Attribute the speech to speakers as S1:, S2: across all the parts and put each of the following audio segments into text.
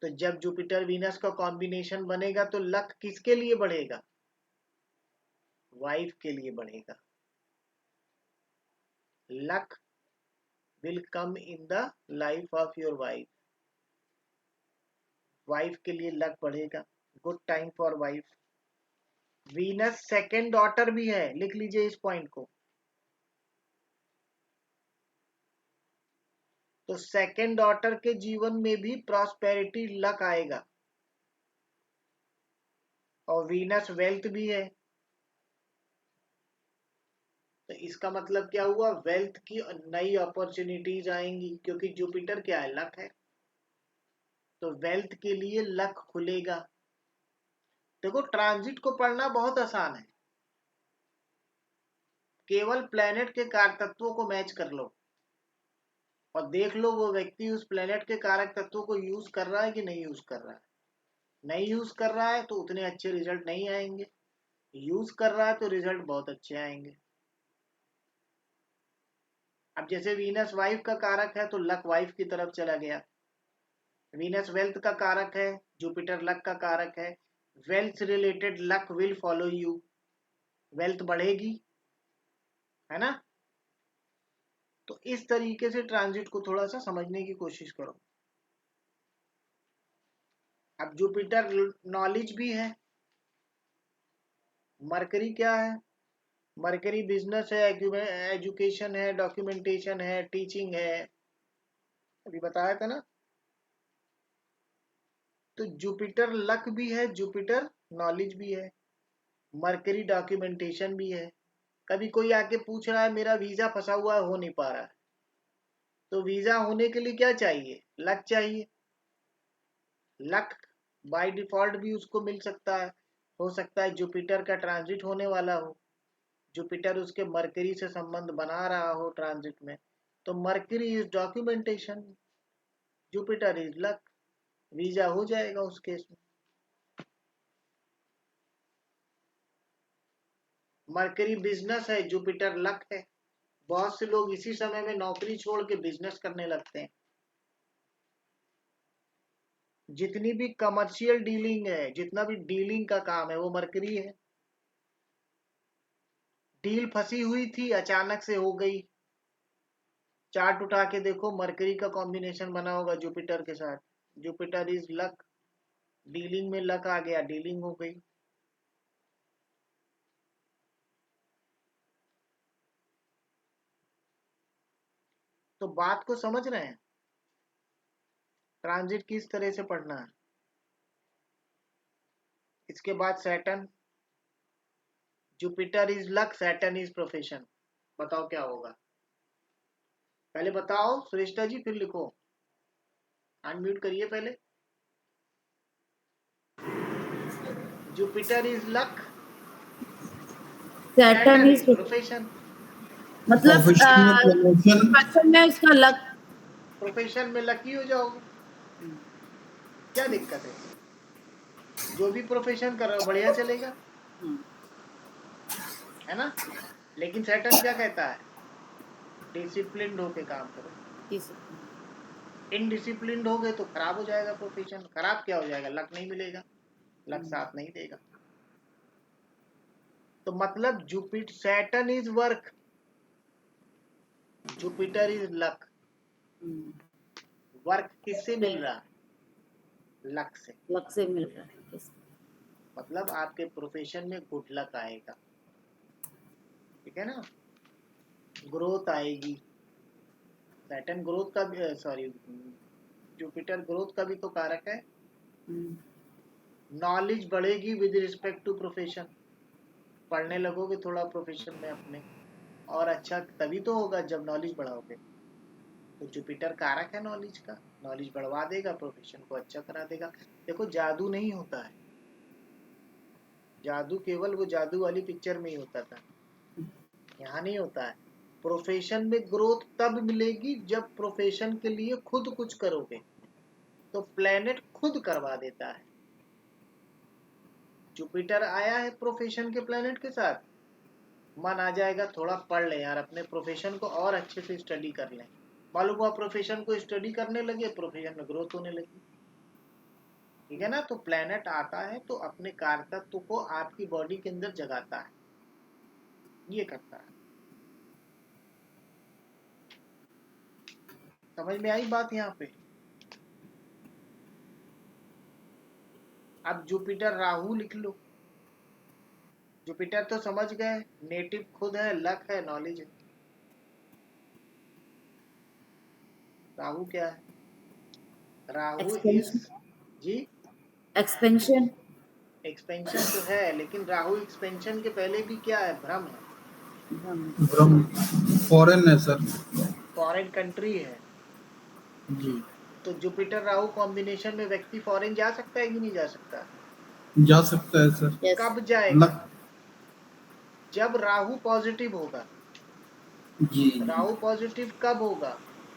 S1: तो जब Jupiter Venus का कॉम्बिनेशन बनेगा तो लक किसके लिए बढ़ेगा? वाइफ के लिए बढ़ेगा। Luck will come in the life of your wife. Wife के लिए लक बढ़ेगा। Good time for wife. Venus second daughter भी है, लिख लीजिए इस पॉइंट को। तो सेकेंड डॉटर के जीवन में भी प्रॉस्पेरिटी लक आएगा। और वीनस वेल्थ भी है, तो इसका मतलब क्या हुआ? वेल्थ की नई अपॉर्चुनिटीज आएंगी, क्योंकि जुपिटर क्या है? लक है। तो वेल्थ के लिए लक खुलेगा। देखो, ट्रांजिट को पढ़ना बहुत आसान है, केवल प्लेनेट के कारक तत्वों को मैच कर लो और देख लो वो व्यक्ति उस प्लेनेट के कारक तत्वों को यूज कर रहा है कि नहीं यूज कर रहा है। नहीं यूज कर रहा है तो उतने अच्छे रिजल्ट नहीं आएंगे, यूज कर रहा है तो रिजल्ट बहुत अच्छे आएंगे। अब जैसे वीनस वाइफ का कारक है तो लक वाइफ की तरफ चला गया। वीनस वेल्थ का कारक है, जुपिटर लक का कारक है। Wealth related luck will follow you. Wealth बढ़ेगी, है ना? तो इस तरीके से ट्रांजिट को थोड़ा सा समझने की कोशिश करो। अब जुपिटर नॉलेज भी है। मरकरी क्या है? मरकरी बिजनेस है, एजुकेशन है, डॉक्यूमेंटेशन है, टीचिंग है, अभी बताया था ना। तो जुपिटर लक भी है, जुपिटर नॉलेज भी है, मरकरी डॉक्यूमेंटेशन भी है। कभी कोई आके पूछ रहा है मेरा वीजा फंसा हुआ है, हो नहीं पा रहा है, तो वीजा होने के लिए क्या चाहिए? लक चाहिए। लक बाय डिफॉल्ट भी उसको मिल सकता है। हो सकता है जुपिटर का ट्रांजिट होने वाला हो, जुपिटर उसके मरकरी से संबंध बना रहा हो ट्रांजिट में, तो mercury is documentation, Jupiter is luck, visa हो जाएगा उस केस में। मरकरी बिजनेस है, जुपिटर लक है। बहुत से लोग इसी समय में नौकरी छोड़ के बिजनेस करने लगते हैं। जितनी भी कमर्शियल डीलिंग है, जितना भी डीलिंग का काम है, वो मरकरी है। डील फंसी हुई थी, अचानक से हो गई। चार्ट उठा के देखो, मरकरी का कॉम्बिनेशन बना होगा जुपिटर के साथ। जुपिटर इज लक, डीलिंग में लक आ गया, डीलिंग हो गई। तो बात को समझ रहे हैं? ट्रांजिट किस तरह से पढ़ना है। इसके बाद Saturn. Jupiter is luck, Saturn is profession. बताओ क्या होगा? पहले बताओ श्रेष्ठा जी, फिर लिखो। अनम्यूट करिए पहले। Jupiter is luck,
S2: Saturn
S1: Saturn
S2: is
S1: is profession.
S2: मतलब
S3: प्रोफेशन में प्रमोशन,
S2: प्रोफेशन में उसका लक।
S1: प्रोफेशन में लकी हो जाओगे, क्या दिक्कत है? जो भी प्रोफेशन कर रहे हो बढ़िया चलेगा, है ना? लेकिन सैटर्न क्या कहता है? डिसिप्लिन्ड होके काम करो। इनडिसिप्लिन्ड हो गए तो खराब हो जाएगा प्रोफेशन। खराब क्या हो जाएगा? लक नहीं मिलेगा, लक साथ नहीं देगा। तो मतलब Jupiter, Saturn is work, Jupiter is luck. Work किससे मिल रहा है? लक से।
S2: लक से मिल रहा है।
S1: मतलब आपके प्रोफेशन में गुड लक आएगा, ठीक है ना? ग्रोथ आएगी। सैटर्न ग्रोथ का भी, सॉरी, जुपिटर ग्रोथ का भी तो कारक है। नॉलेज बढ़ेगी विद रिस्पेक्ट टू प्रोफेशन। पढ़ने लगोगे थोड़ा प्रोफेशन में अपने, और अच्छा तभी तो होगा जब नॉलेज बढ़ाओगे। तो जुपिटर कारक है नॉलेज का, नॉलेज बढ़वा देगा, प्रोफेशन को अच्छा करा देगा। देखो, जादू नहीं होता है, जादू केवल वो जादू वाली पिक्चर में ही होता था, यहाँ नहीं होता है। प्रोफेशन में ग्रोथ तब मिलेगी जब प्रोफेशन के लिए खुद कुछ करोगे, तो प्लेनेट खुद करवा देता है। जुपिटर आया है प्रोफेशन के प्लेनेट के साथ, मन आ जाएगा थोड़ा पढ़ लें यार, अपने प्रोफेशन को और अच्छे से स्टडी कर लें। मालूम हुआ प्रोफेशन को स्टडी करने लगे, प्रोफेशन में ग्रोथ होने लगी। ठीक है ना। तो प्लैनेट आता है तो अपने कारकत्व को आपकी बॉडी के अंदर जगाता है, ये करता है। समझ में आई बात यहाँ पे। अब जुपिटर राहु लिख लो। जुपिटर तो समझ गए, नेटिव खुद है, लक है, नॉलेज है। राहु क्या है? Rahu is,
S2: expansion.
S1: जी,
S2: एक्सपेंशन।
S1: एक्सपेंशन तो है, लेकिन राहु एक्सपेंशन के पहले भी क्या है? भ्रम है,
S3: ब्रह्म फॉरेन है सर।
S1: फॉरेन कंट्री है।
S3: जी
S1: तो जुपिटर राहु कॉम्बिनेशन में व्यक्ति फॉरेन जा सकता है कि नहीं जा सकता?
S3: जा सकता है सर।
S2: यस।
S1: कब जाएगा?
S3: लक।
S1: जब राहु पॉजिटिव होगा।
S3: जी
S1: राहु पॉजिटिव कब होगा?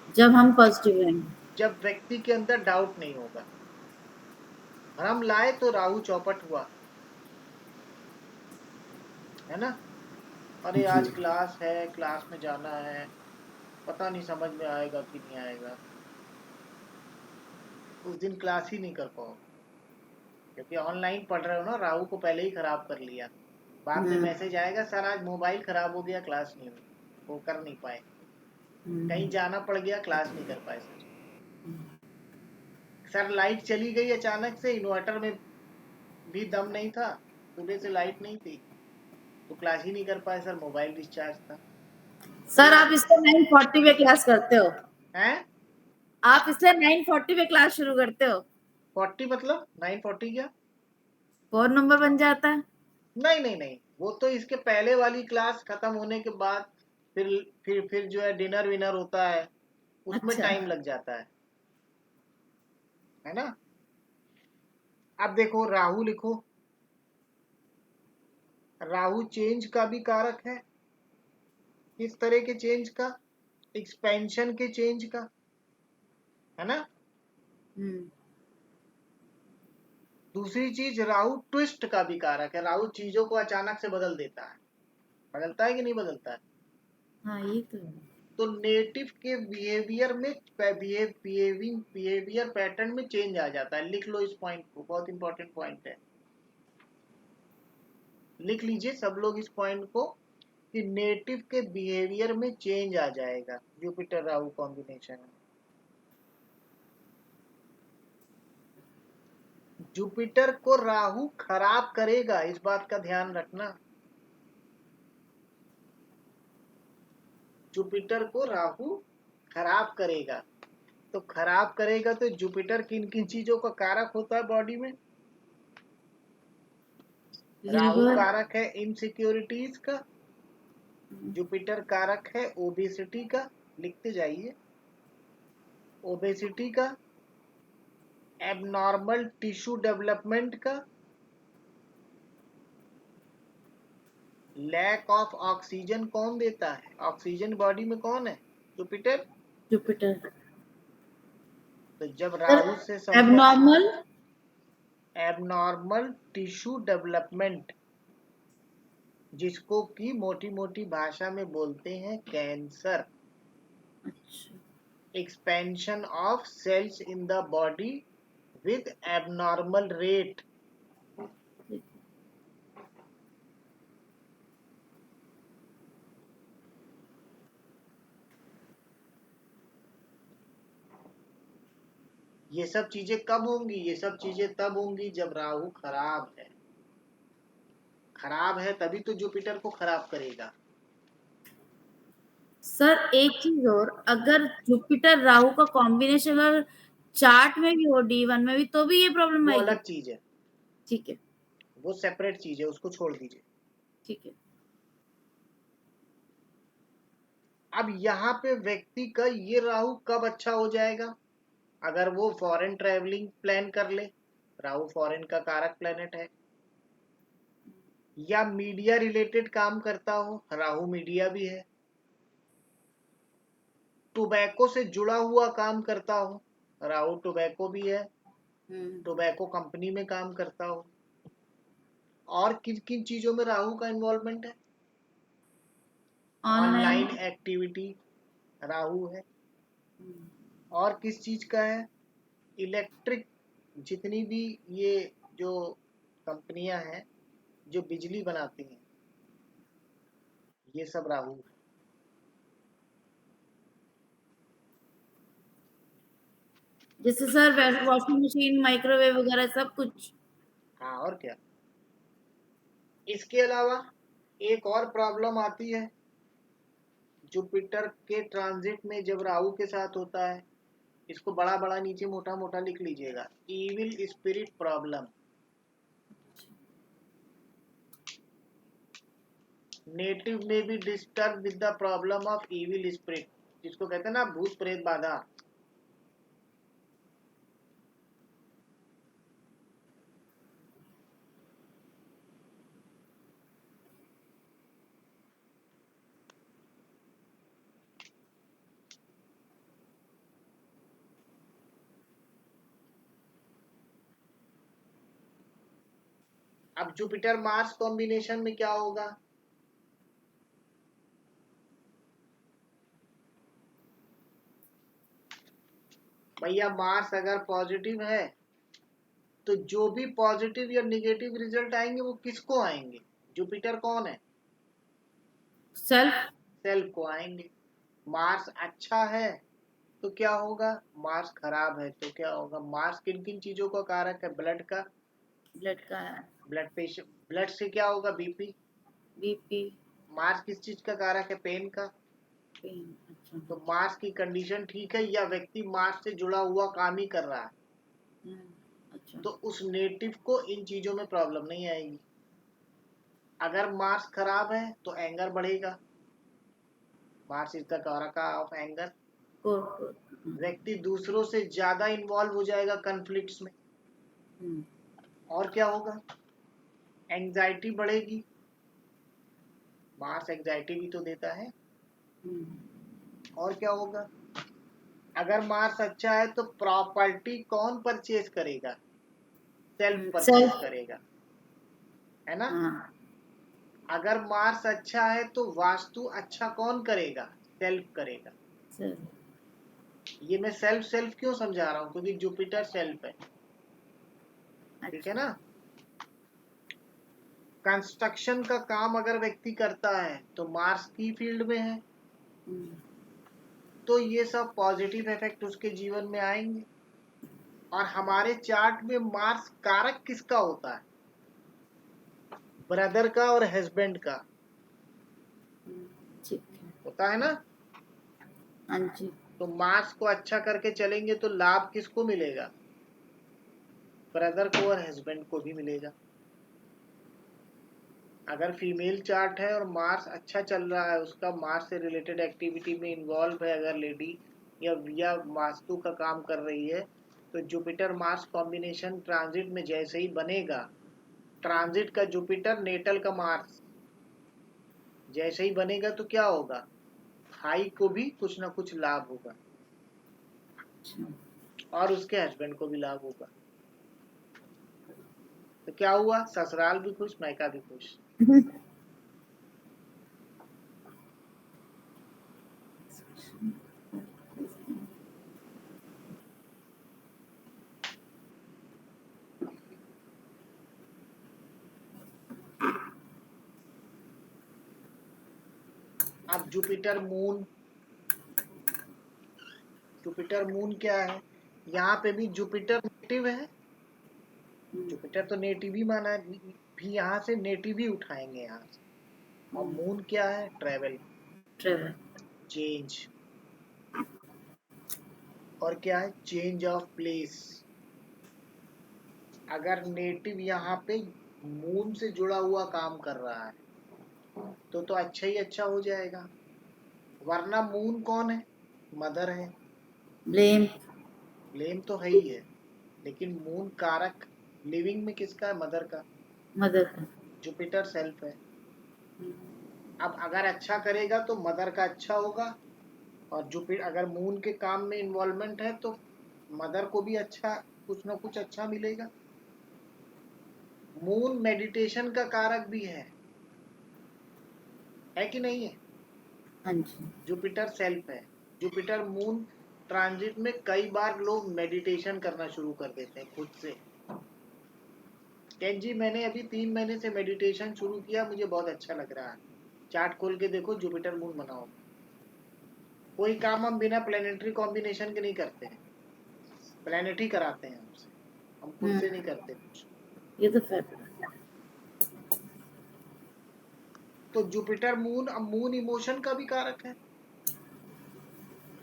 S2: जब हम पॉजिटिव रहेंगे।
S1: जब व्यक्ति के अंदर डाउट नहीं होगा। भ्रम लाए तो राहु चौपट हुआ, है ना। अरे
S3: जी
S1: आज क्लास है, क्लास में जाना है, पता नहीं समझ में आएगा कि नहीं आएगा, उस दिन क्लास ही नहीं कर पाओ, क्योंकि ऑनलाइन पढ़ रहे हो ना, राहु को पहले ही खराब कर लिया। बाद में मैसेज आएगा, सर आज मोबाइल खराब हो गया, क्लास नहीं हुई, वो कर नहीं पाए, कहीं जाना पड़ गया, क्लास नहीं कर पाए सर। सर लाइट चली गई अचानक से, इन्वर्टर में भी दम नहीं था, सुबह से लाइट नहीं थी, तो क्लास ही नहीं कर पाए सर, मोबाइल डिस्चार्ज था।
S2: सर आप इसको 9:40 पे क्लास करते हो?
S1: हैं?
S2: आप इसलिए 9:40 पे क्लास शुरू करते हो?
S1: 40 मतलब 9:40 क्या?
S2: 4 नंबर बन जाता है।
S1: नहीं नहीं नहीं, वो तो इसके पहले वाली क्लास खत्म होने के बाद फिर जो है डिनर विनर होता है, उसमें
S2: अच्छा।
S1: टाइम लग जाता है ना। अब देखो राहु लिखो, राहु चेंज का भी कारक है। किस तरह के चेंज का? एक्सपेंशन के चेंज का, है ना। दूसरी चीज, राहु ट्विस्ट का भी कारक है। राहु चीजों को अचानक से बदल देता है, बदलता है कि नहीं बदलता है?
S2: हाँ ये तो है।
S1: तो नेटिव के बिहेवियर में, बिहेवियर पैटर्न में चेंज आ जाता है। लिख लो इस पॉइंट को, बहुत इंपॉर्टेंट पॉइंट है, लिख लीजिए सब लोग इस पॉइंट को, कि नेटिव के बिहेवियर में चेंज आ जाएगा जुपिटर राहु कॉम्बिनेशन में। जुपिटर को राहु खराब करेगा, इस बात का ध्यान रखना। जुपिटर को राहु खराब करेगा। तो खराब करेगा तो जुपिटर किन किन चीजों का कारक होता है बॉडी में? राहु
S2: लिवर।
S1: कारक है इनसिक्योरिटीज का, जुपिटर कारक है ओबेसिटी का, लिखते जाइए, ओबेसिटी का, एबनॉर्मल टिश्यू डेवलपमेंट का, लैक ऑफ ऑक्सीजन कौन देता है? ऑक्सीजन बॉडी में कौन है? जुपिटर।
S2: जुपिटर।
S1: तो जब
S2: सर
S1: राहु से संपर्क,
S2: एबनॉर्मल।
S1: एबनॉर्मल टिश्यू डेवलपमेंट, जिसको की मोटी मोटी भाषा में बोलते हैं कैंसर।
S2: अच्छा।
S1: Expansion of cells in the body with abnormal rate. ये सब चीजें कब होंगी? ये सब चीजें तब होंगी जब राहु खराब है। खराब है तभी तो जुपिटर को खराब करेगा।
S2: सर एक चीज और, अगर जुपिटर राहु का कॉम्बिनेशन अगर चार्ट में भी हो, D1 में भी, तो भी ये प्रॉब्लम
S1: वो
S2: आएगी?
S1: अलग चीज है,
S2: ठीक है।
S1: वो सेपरेट चीज है, उसको छोड़ दीजिए।
S2: ठीक है।
S1: अब यहाँ पे व्यक्ति का ये राहु कब अच्छा हो जाएगा? अगर वो फॉरेन ट्रेवलिंग प्लान कर ले, राहु फॉरेन का कारक प्लेनेट है, या मीडिया रिलेटेड काम करता हो, राहु मीडिया भी है, टोबैको से जुड़ा हुआ काम करता हो, राहु टोबैको भी है, टोबैको कंपनी में काम करता हो, और किन किन चीजों में राहु का इन्वॉल्वमेंट है?
S2: ऑनलाइन।
S1: ऑनलाइन एक्टिविटी राहु है, और किस चीज का है? इलेक्ट्रिक जितनी भी ये जो कंपनियां हैं जो बिजली बनाती हैं, ये सब राहु है।
S2: जैसे सर वॉशिंग मशीन, माइक्रोवेव वगैरह सब कुछ।
S1: हाँ, और क्या। इसके अलावा एक और प्रॉब्लम आती है, जुपिटर के ट्रांजिट में जब राहु के साथ होता है, इसको बड़ा बड़ा नीचे मोटा मोटा लिख लीजिएगा, इविल स्पिरिट प्रॉब्लम। नेटिव में भी disturb with the problem of evil spirit, जिसको कहते हैं ना भूत प्रेत बाधा। अब जुपिटर मार्स कॉम्बिनेशन में क्या होगा? भैया मार्स अगर पॉजिटिव है तो जो भी पॉजिटिव या निगेटिव रिजल्ट आएंगे वो किसको आएंगे? जुपिटर कौन है?
S2: सेल्फ।
S1: सेल्फ को आएंगे। मार्स अच्छा है तो क्या होगा? मार्स खराब है तो क्या होगा? मार्स किन किन चीजों का कारक है? ब्लड का।
S2: ब्लड का है।
S1: ब्लड प्रेशर, ब्लड से क्या होगा? बीपी।
S2: बीपी।
S1: मार्स किस चीज का कारक है? पेन का।
S2: पेन। अच्छा।
S1: तो मार्स की कंडीशन ठीक है या व्यक्ति मार्स से जुड़ा हुआ काम ही कर रहा है,
S2: अच्छा।
S1: तो उस नेटिव को इन चीजों में प्रॉब्लम नहीं आएगी। अगर मार्स खराब है तो एंगर बढ़ेगा। मार्स इज द कारक ऑफ एंगर। व्यक्ति दूसरों से ज्यादा इन्वॉल्व हो जाएगा कॉन्फ्लिक्ट्स में। और क्या होगा? एंजाइटी बढ़ेगी। मार्स एंजाइटी भी तो देता है। और क्या होगा? अगर मार्स अच्छा है तो प्रॉपर्टी कौन परचेज करेगा? सेल्फ परचेज करेगा, है ना। अगर मार्स अच्छा है तो वास्तु अच्छा कौन करेगा? सेल्फ करेगा। ये मैं सेल्फ सेल्फ क्यों समझा रहा हूँ? क्योंकि जुपिटर सेल्फ है, ठीक है ना। कंस्ट्रक्शन का काम अगर व्यक्ति करता है तो मार्स की फील्ड में है, तो ये सब पॉजिटिव इफेक्ट उसके जीवन में आएंगे। और हमारे चार्ट में मार्स कारक किसका होता है? ब्रदर का और हस्बैंड का होता है ना।
S2: हाँ जी।
S1: तो मार्स को अच्छा करके चलेंगे तो लाभ किसको मिलेगा? ब्रदर को और हस्बैंड को भी मिलेगा। अगर फीमेल चार्ट है और मार्स अच्छा चल रहा है, उसका मार्स से रिलेटेड एक्टिविटी में इन्वॉल्व है अगर लेडी, या वास्तु का काम कर रही है, तो जुपिटर मार्स कॉम्बिनेशन ट्रांजिट में जैसे ही बनेगा, ट्रांजिट का जुपिटर नेटल का मार्स जैसे ही बनेगा तो क्या होगा? भाई को भी कुछ ना कुछ लाभ होगा और उसके हस्बैंड को भी लाभ होगा। तो क्या हुआ? ससुराल भी खुश, मायका भी खुश। अब जुपिटर मून क्या है? यहाँ पे भी जुपिटर नेटिव है। जुपिटर तो नेटिव ही माना है, भी यहाँ से नेटिव ही उठाएंगे यहाँ से। और मून क्या है? Travel, change. और क्या है? Change of place. अगर नेटिव यहाँ पे मून से जुड़ा हुआ काम कर रहा है तो अच्छा ही अच्छा हो जाएगा। वरना मून कौन है? मदर है। ब्लेम तो है ही है, लेकिन मून कारक लिविंग में किसका है? मदर का। जुपिटर सेल्फ है। अब अगर अच्छा करेगा तो मदर का अच्छा होगा, और जुपिटर अगर मून के काम में इन्वॉल्वमेंट है तो मदर को भी अच्छा, कुछ ना कुछ अच्छा मिलेगा। मून मेडिटेशन का कारक भी है कि नहीं है?
S2: हाँ जी।
S1: जुपिटर सेल्फ है। जुपिटर मून ट्रांजिट में कई बार लोग मेडिटेशन करना शुरू कर देते हैं खुद से। जी मैंने अभी 3 महीने से मेडिटेशन शुरू किया, मुझे बहुत अच्छा लग रहा है। चार्ट खोल के देखो, जुपिटर मून बनाओ। कोई काम हम बिना प्लेनेटरी कॉम्बिनेशन के नहीं करते हैं, प्लेनेट ही कराते हैं हमसे, हम खुद से नहीं करते कुछ।
S2: ये तो फैक्ट है।
S1: तो जुपिटर मून, अब मून इमोशन का भी कारक है,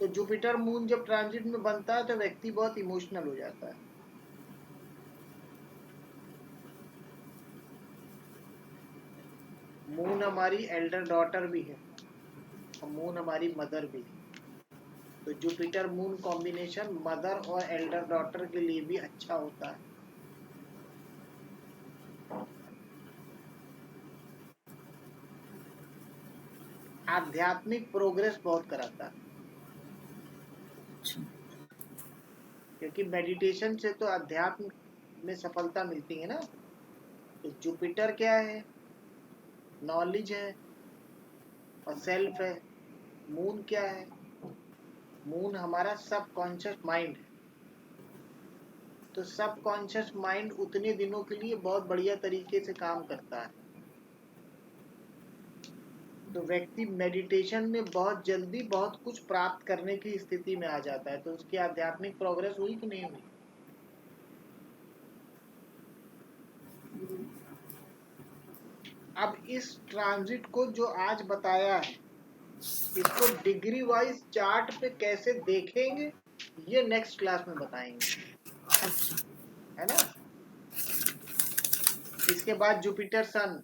S1: तो जुपिटर मून जब ट्रांजिट में बनता है तो व्यक्ति बहुत इमोशनल हो जाता है। मून हमारी एल्डर डॉटर भी है और मून हमारी मदर भी है, तो जुपिटर मून कॉम्बिनेशन मदर और एल्डर डॉटर के लिए भी अच्छा होता है। आध्यात्मिक प्रोग्रेस बहुत कराता है, क्योंकि मेडिटेशन से तो अध्यात्म में सफलता मिलती है ना। तो जुपिटर क्या है? नॉलेज है और सेल्फ है। मून क्या है? मून हमारा सबकॉन्शियस माइंड है। तो सबकॉन्शियस माइंड उतने दिनों के लिए बहुत बढ़िया तरीके से काम करता है, तो व्यक्ति मेडिटेशन में बहुत जल्दी बहुत कुछ प्राप्त करने की स्थिति में आ जाता है। तो उसकी आध्यात्मिक प्रोग्रेस हुई कि नहीं हुई? अब इस ट्रांजिट को जो आज बताया है, इसको डिग्री वाइज चार्ट पे कैसे देखेंगे ये नेक्स्ट क्लास में बताएंगे, है ना। इसके बाद जुपिटर सन,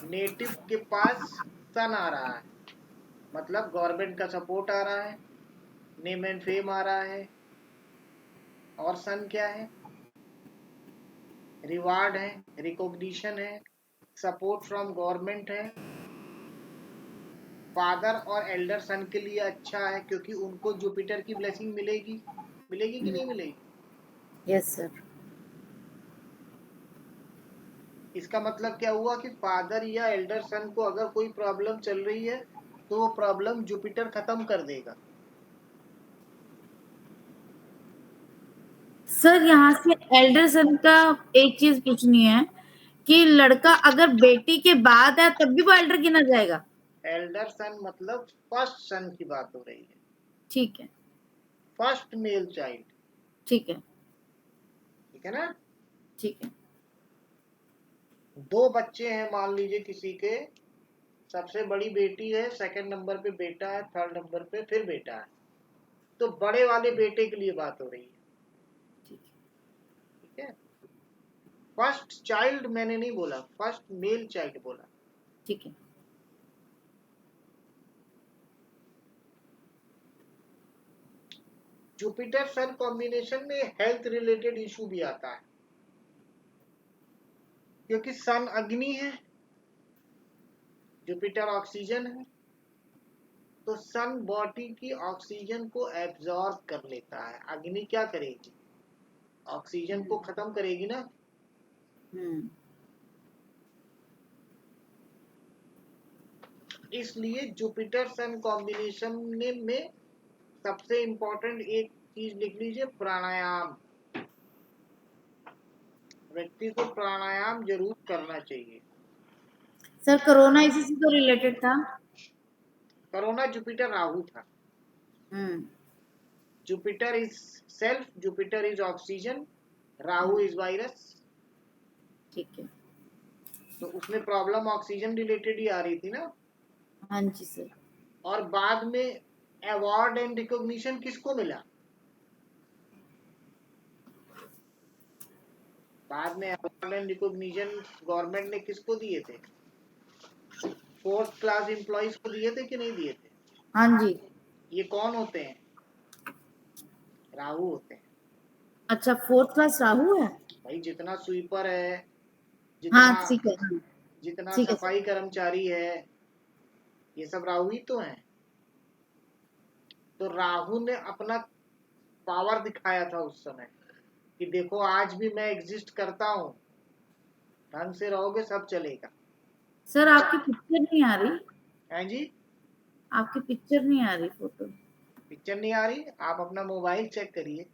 S1: नेटिव के पास सन आ रहा है, मतलब गवर्नमेंट का सपोर्ट आ रहा है, नेम एंड फेम आ रहा है, और सन क्या है? रिवार्ड है, रिकॉग्निशन है, सपोर्ट फ्रॉम गवर्नमेंट है। फादर और एल्डर सन के लिए अच्छा है, क्योंकि उनको जुपिटर की ब्लेसिंग मिलेगी। मिलेगी कि नहीं मिलेगी?
S2: Yes sir.
S1: इसका मतलब क्या हुआ कि फादर या एल्डर सन को अगर कोई प्रॉब्लम चल रही है तो वो प्रॉब्लम जुपिटर खत्म कर देगा।
S2: सर यहाँ से एल्डर सन का एक चीज पूछनी है कि लड़का अगर बेटी के बाद है तब भी वो एल्डर गिना जाएगा?
S1: एल्डर सन मतलब फर्स्ट सन की बात हो रही है,
S2: ठीक है,
S1: फर्स्ट मेल चाइल्ड,
S2: ठीक है,
S1: ठीक है ना।
S2: ठीक है।
S1: 2 बच्चे हैं मान लीजिए किसी के, सबसे बड़ी बेटी है, सेकंड नंबर पे बेटा है, थर्ड नंबर पे फिर बेटा है, तो बड़े वाले बेटे के लिए बात हो रही है, ठीक है। फर्स्ट चाइल्ड मैंने नहीं बोला, फर्स्ट मेल चाइल्ड बोला।
S2: ठीक है।
S1: जुपिटर सन कॉम्बिनेशन में हेल्थ रिलेटेड इशू भी आता है, क्योंकि सन अग्नि है, जुपिटर ऑक्सीजन है, तो सन बॉडी की ऑक्सीजन को एब्जॉर्ब कर लेता है। अग्नि क्या करेगी? ऑक्सीजन को खत्म करेगी ना। इसलिए जुपिटर सन कॉम्बिनेशन में सबसे इंपॉर्टेंट एक चीज लिख लीजिए, प्राणायाम। व्यक्ति को प्राणायाम जरूर करना चाहिए।
S2: सर कोरोना इसी से तो रिलेटेड था।
S1: कोरोना जुपिटर राहु था। Jupiter is self, Jupiter is oxygen, Rahu is virus.
S2: ठीक है।
S1: तो उसमें प्रॉब्लम ऑक्सीजन रिलेटेड ही आ रही थी ना।
S2: हाँ जी सर।
S1: और बाद में अवार्ड एंड रिकॉग्निशन किसको मिला? बाद में अवार्ड एंड रिकॉग्निशन गवर्नमेंट ने किसको दिए थे? 4th क्लास एम्प्लॉइज को दिए थे कि नहीं दिए थे?
S2: हाँ जी।
S1: ये कौन होते हैं? राहु होते हैं।
S2: अच्छा, 4th क्लास राहु है?
S1: भाई जितना स्वीपर है,
S2: हाँ
S1: जितना
S2: ठीक है,
S1: जितना
S2: ठीक है
S1: सफाई कर्मचारी है, ये सब राहु ही तो हैं। तो राहु ने अपना पावर दिखाया था उस समय कि देखो आज भी मैं एग्जिस्ट करता हूँ, ढंग से रहोगे सब चलेगा।
S2: सर। आपकी पिक्चर नहीं आ रही।
S1: हैं जी?
S2: आपकी पिक्चर नहीं आ रही, फोटो
S1: पिक्चर नहीं आ रही, आप अपना मोबाइल चेक करिए।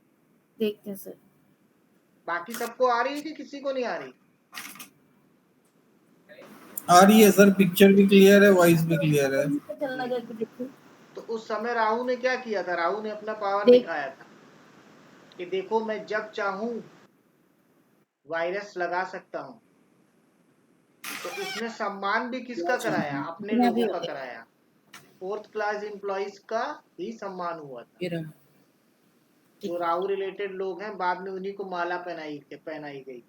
S2: देखते हैं सर।
S1: बाकी सबको आ रही है कि किसी को नहीं आ रही?
S3: आ रही है सर, पिक्चर भी क्लियर है, वॉइस भी क्लियर है।
S2: चलना
S1: जी।
S2: जाके देखो।
S1: तो उस समय राहु ने क्या किया था? राहु ने अपना पावर
S2: देख
S1: दिखाया था कि देखो मैं जब चाहूं वायरस लगा सकता हूं। तो उसने सम्मान भी किसका कराया? अपने
S2: इतना भी
S1: लोगों
S2: हो
S1: का
S2: गया।
S1: कराया। 4th क्लास एम्प्लॉइज का ही सम्मान हुआ था।
S2: ये रहा।
S1: जो राहु रिलेटेड लोग हैं, बाद में उन्हीं को माला पहनाई गई।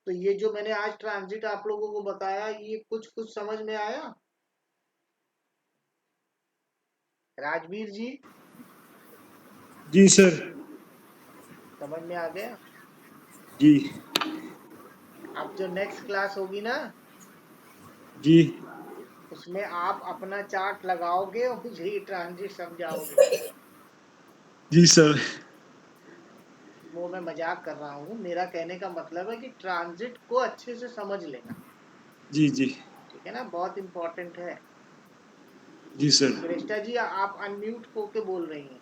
S1: तो ये जो मैंने आज ट्रांजिट आप लोगों को बताया, ये कुछ कुछ समझ में आया? राजवीर जी,
S4: जी सर।
S1: समझ में आ गया?
S4: जी
S1: अब जो नेक्स्ट क्लास होगी ना,
S4: जी
S1: उसमें आप अपना चार्ट लगाओगे और मुझे ये ट्रांजिट समझाओगे।
S4: जी सर।
S1: वो मैं मजाक कर रहा हूँ, मेरा कहने का मतलब है कि ट्रांजिट को अच्छे से समझ लेना।
S4: जी जी
S1: ठीक है ना, बहुत इंपॉर्टेंट है।
S4: जी सर।
S1: श्रेष्ठा जी, आप अनम्यूट होके बोल रही हैं।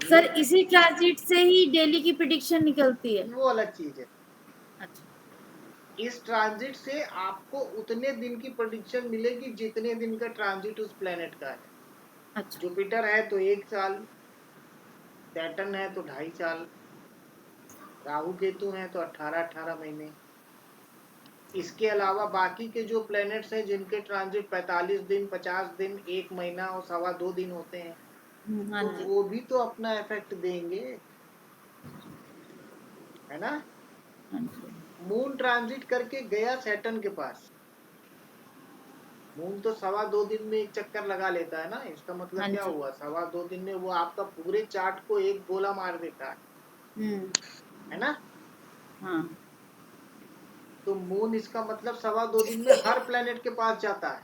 S2: Sir
S1: mute.
S2: इसी ट्रांजिट से ही डेली की प्रिडिक्शन निकलती है।
S1: वो अलग चीज है।
S2: अच्छा।
S1: इस ट्रांजिट से आपको उतने दिन की प्रेडिक्शन मिलेगी जितने दिन का ट्रांजिट उस प्लेनेट का है।
S2: अच्छा।
S1: जुपिटर है तो 1 साल, सैटर्न है तो 2.5 साल, राहु केतु है तो 18-18 महीने। इसके अलावा बाकी के जो प्लैनेट्स हैं जिनके ट्रांजिट 45 दिन, 50 दिन, 1 महीना और 2.25 दिन होते हैं,
S2: हाँ
S1: तो
S2: जी।
S1: वो भी तो अपना इफेक्ट देंगे, है ना?
S2: हाँ जी।
S1: मून ट्रांजिट करके गया सैटर्न के पास। मून तो 2.25 दिन में एक चक्कर लगा लेता है ना। इसका मतलब
S2: हाँ
S1: क्या
S2: जी।
S1: हुआ? 2.25 दिन में वो आपका पूरे चार्ट को एक गोला मार देता है ना?
S2: हाँ।
S1: तो मून, इसका मतलब 2.25 दिन में हर प्लेनेट के पास जाता है।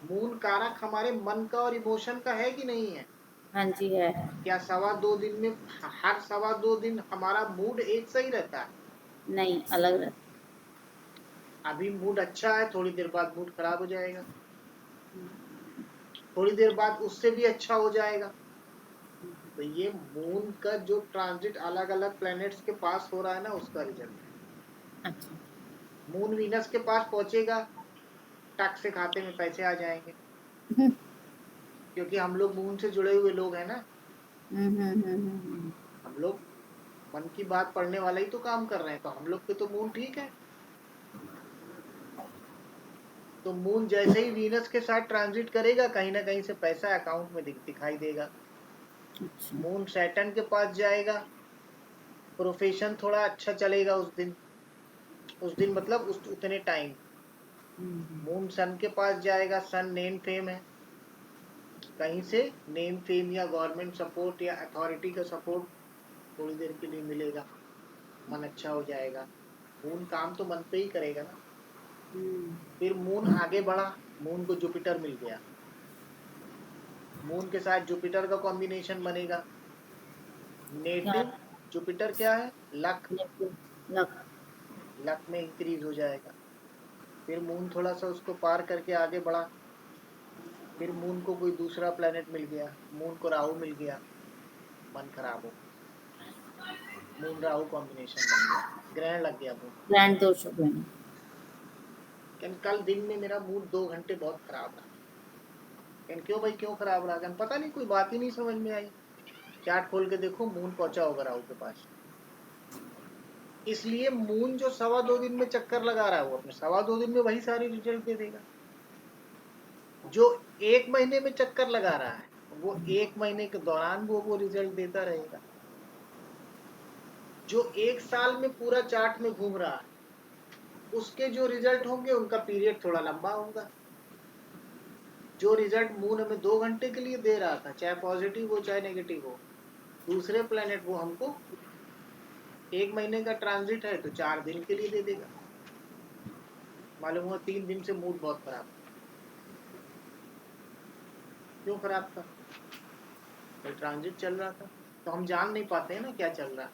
S1: मून कारक हमारे मन का और इमोशन का है कि नहीं है?
S2: हाँ जी है।
S1: क्या 2.25 दिन में हर 2.25 दिन हमारा मूड एक सही रहता है?
S2: नहीं, अलग रहता।
S1: अभी मूड अच्छा है, थोड़ी देर बाद मूड खराब हो जाएगा, थोड़ी देर बाद उससे भी अच्छा हो जाएगा। तो ये मून का जो ट्रांजिट अलग अलग प्लैनेट्स के पास हो रहा है ना, उसका रिजल्ट है।
S2: अच्छा।
S1: मून वीनस के पास पहुंचेगा, टक से खाते में पैसे आ जाएंगे, क्योंकि हम लोग मून से जुड़े हुए लोग हैं ना। हम लोग मन की बात पढ़ने वाला ही तो काम कर रहे हैं, तो हम लोग के तो मून ठीक है। तो मून जैसे ही वीनस के साथ ट्रांजिट करेगा, कहीं ना कहीं से पैसा अकाउंट में दिखाई देगा।
S2: अच्छा।
S1: मून सैटर्न के पास जाएगा, प्रोफेशन थोड़ा अच्छा चलेगा उस दिन मतलब उतने टाइम। मून सन के पास जाएगा, सन नेम फेम है, कहीं से नेम फेम या गवर्नमेंट सपोर्ट या अथॉरिटी का सपोर्ट थोड़ी देर के लिए मिलेगा, मन अच्छा हो जाएगा। मून काम तो मन पे ही करेगा ना। फिर मून आगे बढ़ा, मून को जुपिटर मिल गया, मून के साथ जुपिटर का कॉम्बिनेशन बनेगा।
S2: क्या?
S1: नेटिव जुपिटर क्या है? लक।
S2: लक।
S1: लक में इंक्रीज हो जाएगा। फिर मून थोड़ा सा उसको पार करके आगे बढ़ा, फिर मून को कोई दूसरा प्लेनेट मिल गया, मून को राहु मिल गया, मन खराब हो, मून राहु कॉम्बिनेशन बन गया, ग्रहण लग गया मून।
S2: ग्रैंड दोष हो गए।
S1: लेकिन कल दिन में मेरा मूड 2 घंटे बहुत खराब रहा। लेकिन क्यों भाई, क्यों खराब रहा? पता नहीं, कोई बात ही नहीं समझ में आई। चार्ट खोल के देखो, मून पहुंचा होगा राहु के पास। इसलिए मून जो 2.25 दिन में चक्कर लगा रहा है, वो अपने 2.25 दिन में वही सारी रिजल्ट दे देगा। जो 1 महीने में चक्कर लगा रहा है, वो 1 महीने के दौरान वो रिजल्ट देता रहेगा। जो 1 साल में पूरा चार्ट में घूम रहा है, उसके जो रिजल्ट होंगे उनका पीरियड थोड़ा लंबा होगा। जो रिजल्ट मून हमें 2 घंटे के लिए दे रहा था, चाहे पॉजिटिव हो चाहे नेगेटिव हो, दूसरे प्लेनेट वो हमको 1 महीने का ट्रांजिट है तो 4 दिन के लिए दे देगा। मालूम हुआ 3 दिन से मूड बहुत खराब। क्यों खराब था? कोई ट्रांजिट चल रहा था। तो हम जान नहीं पाते हैं ना क्या चल रहा है।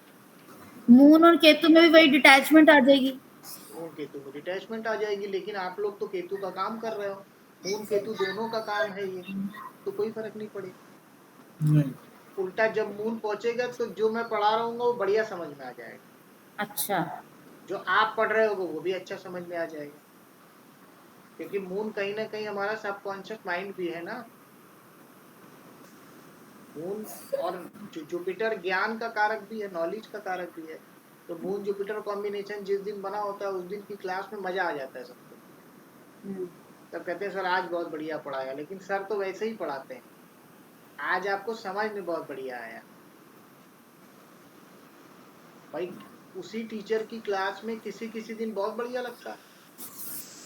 S2: मून और केतु में भी वही डिटैचमेंट आ जाएगी।
S1: मून केतु में डिटैचमेंट आ जाएगी, लेकिन आप लोग तो केतु का काम कर रहे हो, मून केतु दोनों का काम है ये, तो कोई फर्क नहीं पड़ेगा।
S3: नहीं
S1: उल्टा जब मून पहुंचेगा तो जो मैं पढ़ा रहा हूँ वो बढ़िया समझ में आ जाएगा,
S2: अच्छा,
S1: जो आप पढ़ रहे हो वो भी अच्छा समझ में आ जाएगा, क्योंकि मून कहीं ना कहीं हमारा सबकॉन्शियस माइंड भी है ना। मून और जुपिटर ज्ञान का कारक भी है, नॉलेज का कारक भी है। तो मून जुपिटर कॉम्बिनेशन जिस दिन बना होता है उस दिन की क्लास में मजा आ जाता है सबको। तब कहते हैं सर आज बहुत बढ़िया पढ़ाया, लेकिन सर तो वैसे ही पढ़ाते हैं, आज आपको समझ में बहुत बढ़िया आया भाई। उसी टीचर की क्लास में किसी किसी दिन बहुत बढ़िया लगता है,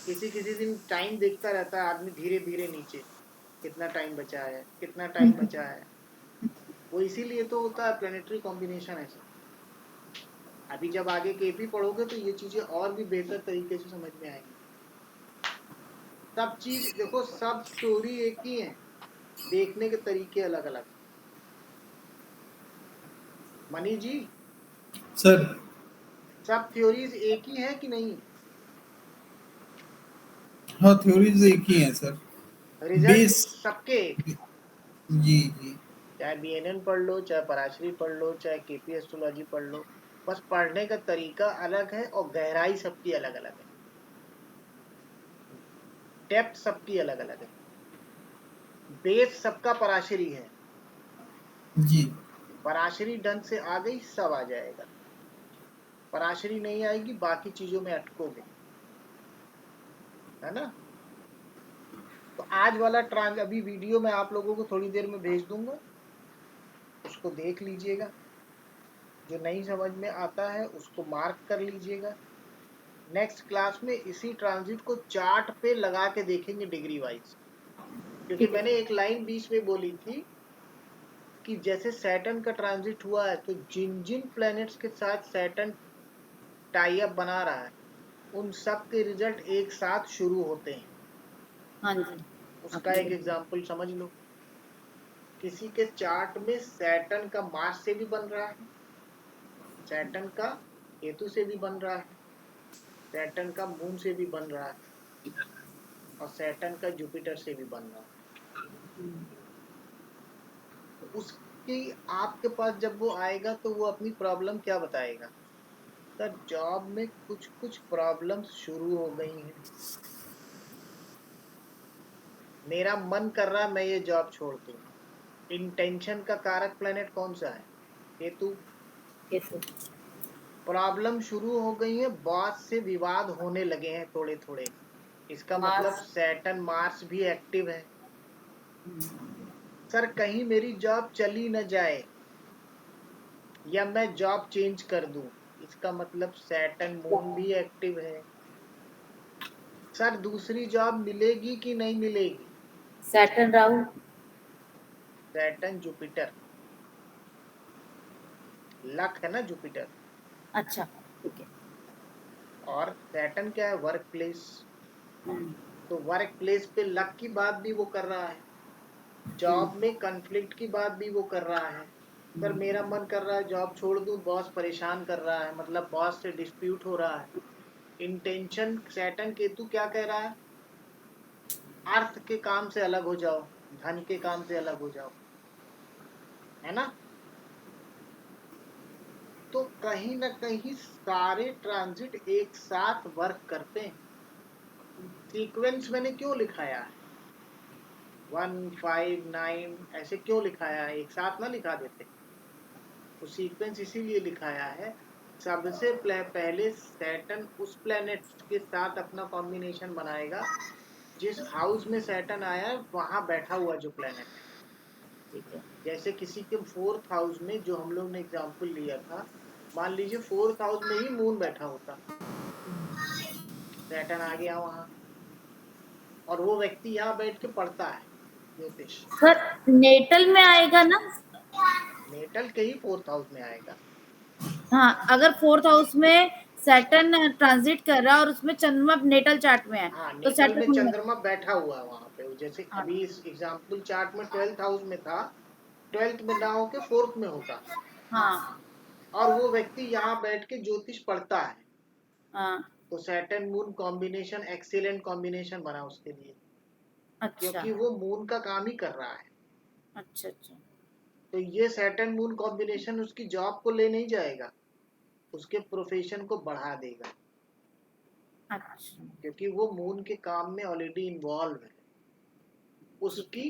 S1: किसी किसी दिन टाइम देखता रहता है आदमी धीरे धीरे नीचे, कितना टाइम बचा है, कितना टाइम बचा है। वो इसीलिए तो होता है, प्लेनेटरी कॉम्बिनेशन ऐसा। अभी जब आगे केपी पढ़ोगे तो ये चीजें और भी बेहतर तरीके से समझ में आएंगी। सब चीज देखो, सब स्टोरी एक ही है, देखने के तरीके अलग अलग। मनी जी,
S3: सर,
S1: सब थ्योरीज एक ही है कि नहीं?
S3: हाँ थ्योरीज एक ही हैं सर,
S1: रिजल्ट
S3: बेस।
S1: सबके एक,
S3: जी जी।
S1: चाहे BNN पढ़ लो, चाहे पराशरी पढ़ लो, चाहे KP एस्ट्रोलॉजी पढ़ लो, बस पढ़ने का तरीका अलग है और गहराई सबकी अलग अलग है, डेप्थ सबकी अलग अलग है। बेस सबका पराशरी है,
S3: जी
S1: पराशरी ढंग से आ गई सब आ जाएगा, पराशरी नहीं आएगी बाकी चीजों में अटकोगे, है ना। तो आज वाला ट्रांस अभी वीडियो मैं आप लोगों को थोड़ी देर में भेज दूंगा, उसको देख लीजिएगा, जो नहीं समझ में आता है उसको मार्क कर लीजिएगा। नेक्स्ट क्लास में इसी ट्रांजिट को चार्ट पे लगा के देखेंगे डिग्री वाइज, क्योंकि
S2: ठीक है।
S1: मैंने एक लाइन बीच में बोली थी कि जैसे सैटर्न का ट्रांजिट हुआ है तो जिन जिन प्लैनेट्स के साथ सैटर्न टाई अप बना रहा है उन सब के रिजल्ट एक साथ शुरू होते हैं।
S2: हाँ जी,
S1: उसका एक एग्जांपल समझ लो, किसी के चार्ट में सैटर्न का मार्स से भी बन रहा है, सैटर्न का केतु से भी बन रहा है, सैटर्न का मून से भी बन रहा है, और सैटर्न का जुपिटर से भी बन रहा है। तो उसकी आपके पास जब वो आएगा तो वो अपनी प्रॉब्लम क्या बताएगा, सर जॉब में कुछ कुछ प्रॉब्लम्स शुरू हो गई हैं, मेरा मन कर रहा है मैं ये जॉब छोड़ दूं। इंटेंशन का कारक प्लेनेट कौन सा है? केतु।
S2: केतु।
S1: प्रॉब्लम शुरू हो गई है, बॉस से विवाद होने लगे हैं थोड़े थोड़े, इसका मतलब
S2: मार्स।
S1: सैटर्न मार्स भी एक्टिव है। सर कहीं मेरी जॉब चली न जाए या मैं जॉब चेंज कर दूं, इसका मतलब सैटर्न मून भी एक्टिव है। सर दूसरी जॉब मिलेगी कि नहीं मिलेगी?
S2: Saturn Rahu.
S1: Saturn Jupiter, luck है ना जुपिटर,
S2: अच्छा, ठीक है।
S1: और सैटर्न क्या है? Work place. तो वर्क प्लेस पे लक की बात भी वो कर रहा है, जॉब में कन्फ्लिक्ट की बात भी वो कर रहा है। सर मेरा मन कर रहा है जॉब छोड़ दूं, बॉस परेशान कर रहा है, मतलब बॉस से डिस्प्यूट हो रहा है। इंटेंशन सैटर्न केतु क्या कह रहा है? अर्थ के काम से अलग हो जाओ, धन के काम से अलग हो जाओ, है ना। तो कहीं ना कहीं सारे ट्रांजिट एक साथ वर्क करते हैं। सीक्वेंस मैंने क्यों लिखाया है 1 5 9 ऐसे क्यों लिखाया है, एक साथ ना लिखा देते। तो सीक्वेंस इसीलिए लिखाया है, सबसे पहले सैटर्न उस प्लेनेट के साथ अपना कॉम्बिनेशन बनाएगा जिस हाउस में सैटर्न आया है वहां बैठा हुआ जो प्लेनेट है।
S2: ठीक है।
S1: जैसे किसी के 4th हाउस में, जो हम लोग ने एग्जांपल लिया था, मान लीजिए 4th हाउस में ही मून बैठा होता, सैटर्न आ गया वहां, और वो व्यक्ति यहाँ बैठ के पढ़ता है ज्योतिष,
S2: सर नेटल में आएगा ना?
S1: नेटल के ही 4th हाउस में आएगा।
S2: हाँ, अगर 4th हाउस में सैटर्न ट्रांजिट कर रहा है और उसमें चंद्रमा नेटल चार्ट में है
S1: हाँ,
S2: तो
S1: नेटल में
S2: सैटर्न में।
S1: चंद्रमा बैठा हुआ है वहां पे, जैसे
S2: हाँ,
S1: अभी इस एग्जाम्पल चार्ट में 12th हाउस में था, 12th में ना होके 4th में होता,
S2: हाँ
S1: और वो व्यक्ति यहाँ बैठ के ज्योतिष पढ़ता है,
S2: हाँ
S1: तो Saturn moon combination excellent combination बना उसके लिए,
S2: अच्छा
S1: क्योंकि वो मून का काम ही कर रहा है।
S2: अच्छा अच्छा
S1: तो ये सैटर्न मून कॉम्बिनेशन उसकी जॉब को ले नहीं जाएगा, उसके प्रोफेशन को बढ़ा देगा,
S2: अच्छा
S1: क्योंकि वो मून के काम में ऑलरेडी इन्वॉल्व है। उसकी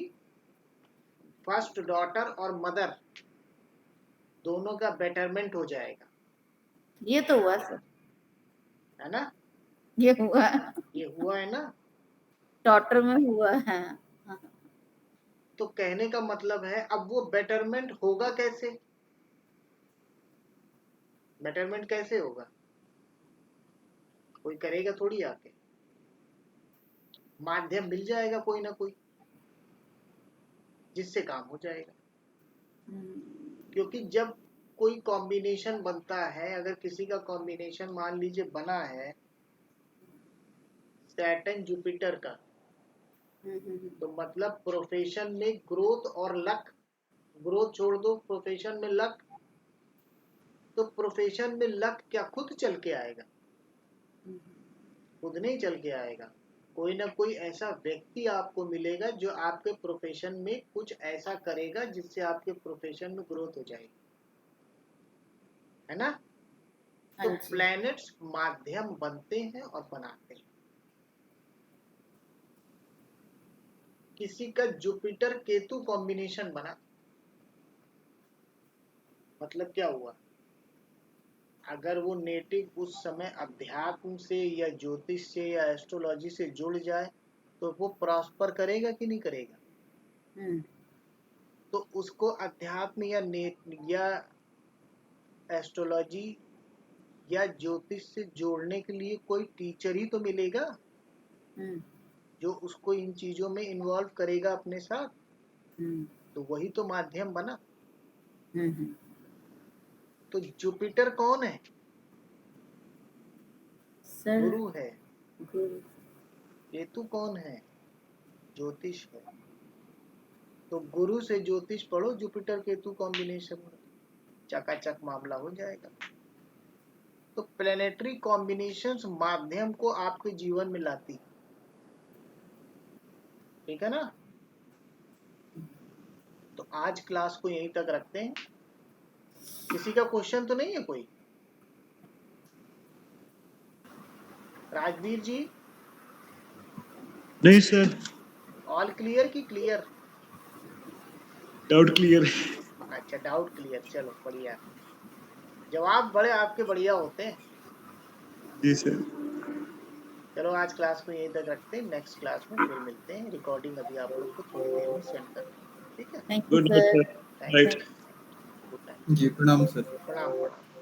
S1: फर्स्ट डॉटर और मदर दोनों का बेटरमेंट हो जाएगा,
S2: ये तो हुआ सर,
S1: है ना?
S2: ये हुआ,
S1: ये हुआ है ना?
S2: डॉटर में हुआ है। हाँ,
S1: तो कहने का मतलब है, अब वो बेटरमेंट होगा कैसे? बेटरमेंट कैसे होगा? कोई करेगा थोड़ी आके, माध्यम मिल जाएगा कोई ना कोई जिससे काम हो जाएगा। क्योंकि जब कोई कॉम्बिनेशन बनता है, अगर किसी का कॉम्बिनेशन मान लीजिए बना है सैटर्न जुपिटर का, तो मतलब प्रोफेशन में ग्रोथ और लक, ग्रोथ छोड़ दो, प्रोफेशन में लक, तो प्रोफेशन में लक क्या खुद चल के आएगा? खुद नहीं चल के आएगा, कोई ना कोई ऐसा व्यक्ति आपको मिलेगा जो आपके प्रोफेशन में कुछ ऐसा करेगा जिससे आपके प्रोफेशन में ग्रोथ हो जाएगी, है ना? तो
S2: हाँ जी
S1: प्लैनेट्स माध्यम बनते हैं और बनाते हैं। किसी का जुपिटर केतु कॉम्बिनेशन बना, मतलब क्या हुआ? अगर वो नेटिव उस समय अध्यात्म से या ज्योतिष से या एस्ट्रोलॉजी से जुड़ जाए तो वो प्रॉस्पर करेगा कि नहीं करेगा? तो उसको अध्यात्म या एस्ट्रोलॉजी या ज्योतिष से जोड़ने के लिए कोई टीचर ही तो मिलेगा जो उसको इन चीजों में इन्वॉल्व करेगा अपने साथ, तो वही तो माध्यम बना। तो जुपिटर कौन है?
S2: सर
S1: गुरु है।
S2: गुरु,
S1: केतु कौन है? ज्योतिष है। तो गुरु से ज्योतिष पढ़ो, जुपिटर केतु कॉम्बिनेशन में चकाचक मामला हो जाएगा। तो प्लेनेटरी कॉम्बिनेशंस माध्यम को आपके जीवन में लाती, ठीक है ना? तो आज क्लास को यहीं तक रखते हैं। किसी का क्वेश्चन तो नहीं है कोई? राजवीर जी,
S4: नहीं सर,
S1: ऑल क्लियर की क्लियर?
S4: Doubt clear.
S1: अच्छा, डाउट क्लियर, चलो बढ़िया। जवाब बड़े आपके बढ़िया होते हैं।
S4: जी सर।
S1: चलो आज क्लास को यहीं तक रखते हैं, नेक्स्ट क्लास में फिर मिलते हैं। रिकॉर्डिंग अभी आप लोग को थोड़ी देर में सेंड कर दूंगा, ठीक है?
S2: Thank you
S4: good night
S2: sir.
S4: Sir.
S1: Thank
S4: right.
S1: You, good night.
S3: जी प्रणाम सर।
S1: प्रणाम प्रणाम।